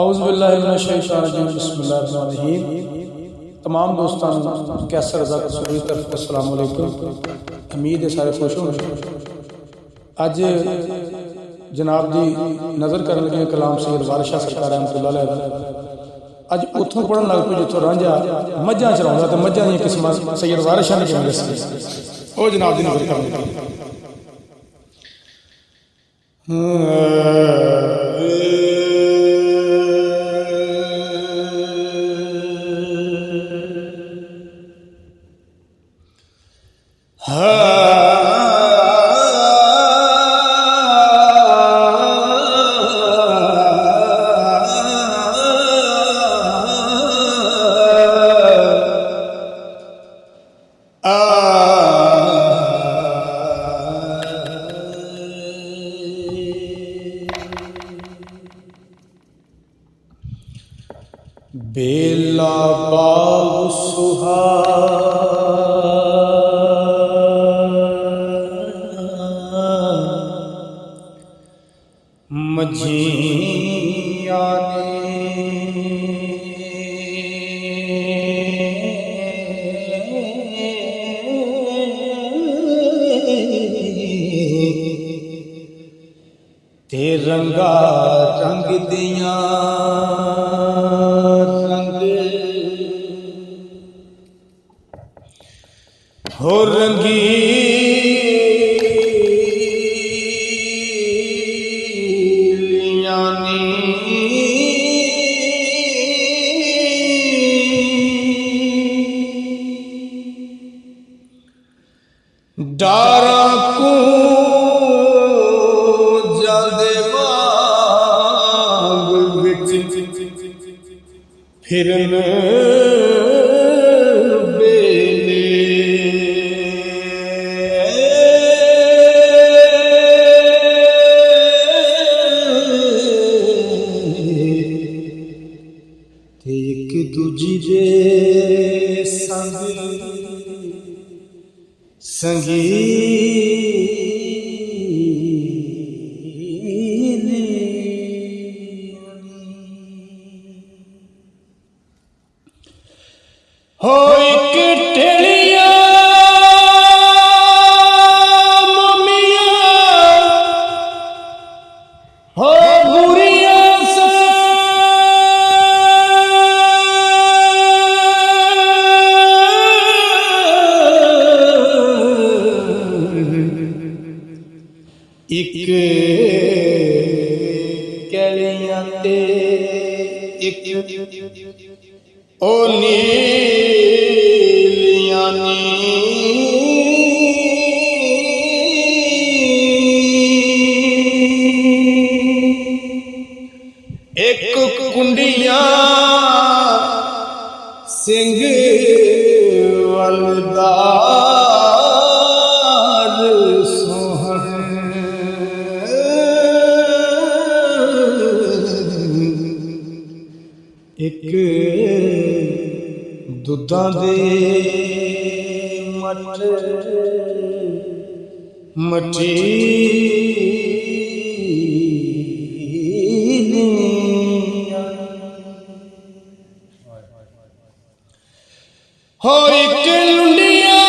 औज़ुबिल्लाहिमिनश्शैतानिर्रजीम बिस्मिल्लाहिर्रहमानिर्रहीम। तमाम दोस्तों कैसर रज़ा कसूरी तरफ अस्सलाम वालेकुम। उम्मीद है सारे खुश होंगे। अज जनाब दी नज़र कर लगे कलाम सैयद वारिस शाह सरकार रहमतुल्लाह अलैह। अज उत्थों पढ़न लग पे जिथों रांझा मझां चराउंदा ते मझां दी किस्मां सैयद वारिस शाह ने किवें दस्सी ओ जनाब दी नज़र कर लगे। बेला बाग सुहा मझिया ते रंगा रंग दिया हो रंगीलियां डारा को जादे वाग विच फिरन एक दूजी दे संग संगी हो एक टेलिया ममिया हो बुरिया एक कैलियां ते एक ओ नीलियां एक कुंडिया सिंह वलदार सोहर एक दुधां दे मट मटी हो एक लुंडिया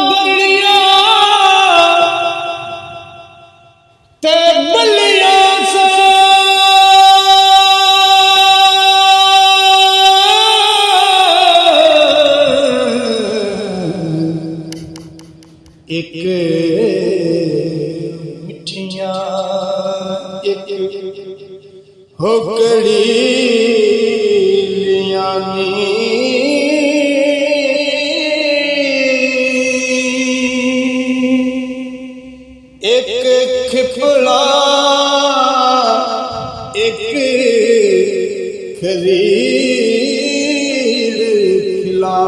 बलिया ते बलिया एक मिठिया एक हो कड़ी एक खिपला एक खरीद खिला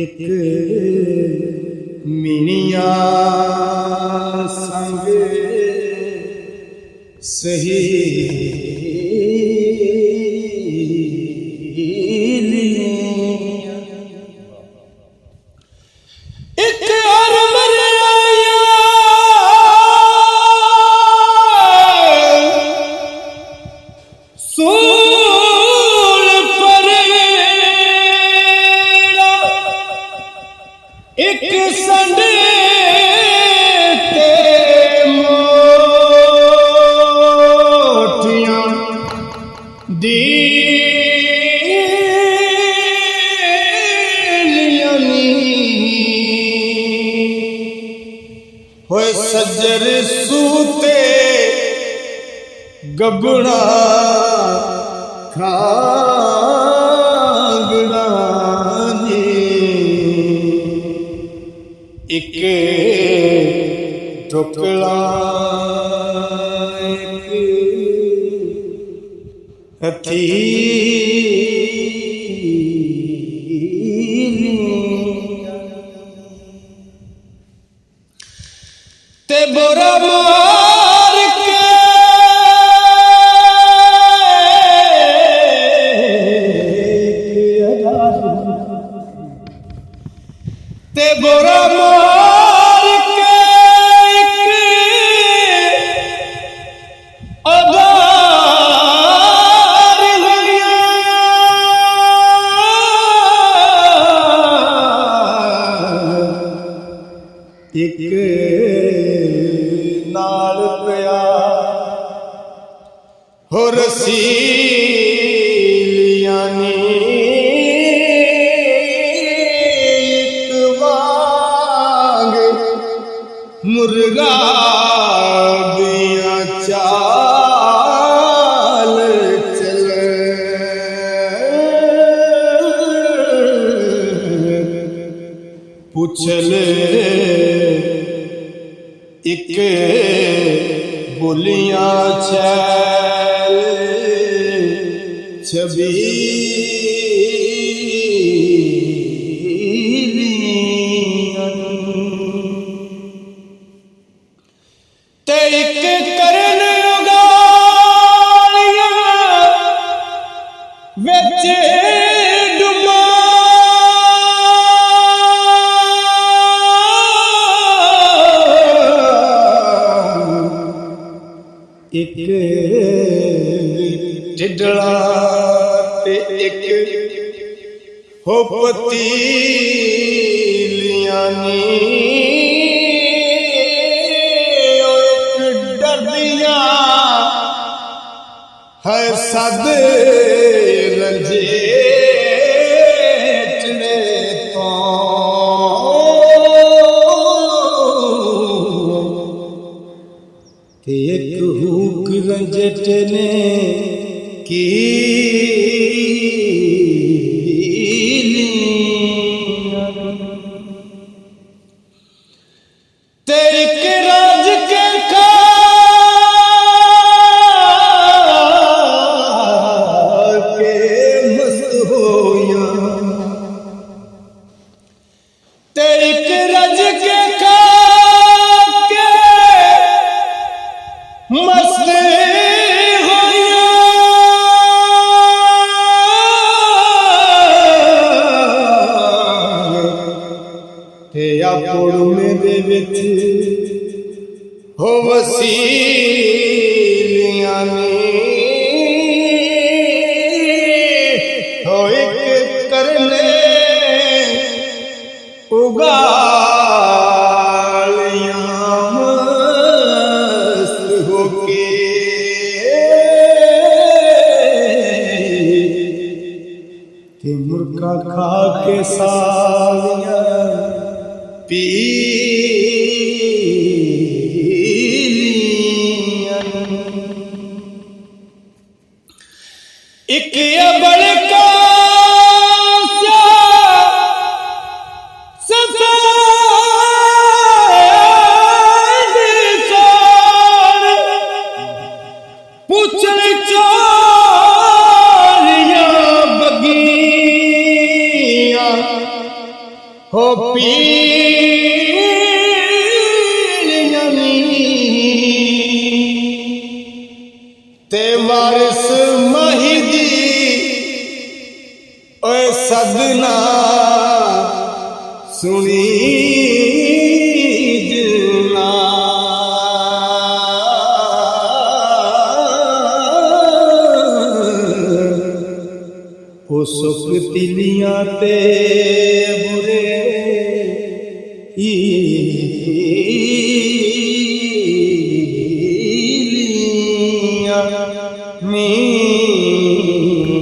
एक मिनिया संग सही एक संडे ते मोटियां दी होए सज्जर सूते गबड़ा खागड़ा ने एक टुकड़ा हथी ते बोरा मार के ते बोरा मार के अदार लगिया एक नाल पिया हो रसीलियां नी एक वांग मुर्गा दिया चाल चले पूछले एक बोलियां छैल छबीलियां ते एक करन उगालियां विच डुमा एक ढिडला ते एक हो पतीलियां नी एक डरदियां है सद रंजेटने तो एक हुक रंजटने की तेरे के राज के के मस्त होया तेरे के राज के मस्त होया ते आपुड़ मेरे विच हो वसीलियां नी हो एक करने उगालियां के मुर्गा खा के सालियां पी एक अबड़ का पूछल चारियां बगियां हो पीलियां नी ते वारिस माही दी ओए सदना सुनी जना ओ सुख तिलियां ते बुरे ਲੀਆਂ ਨੀ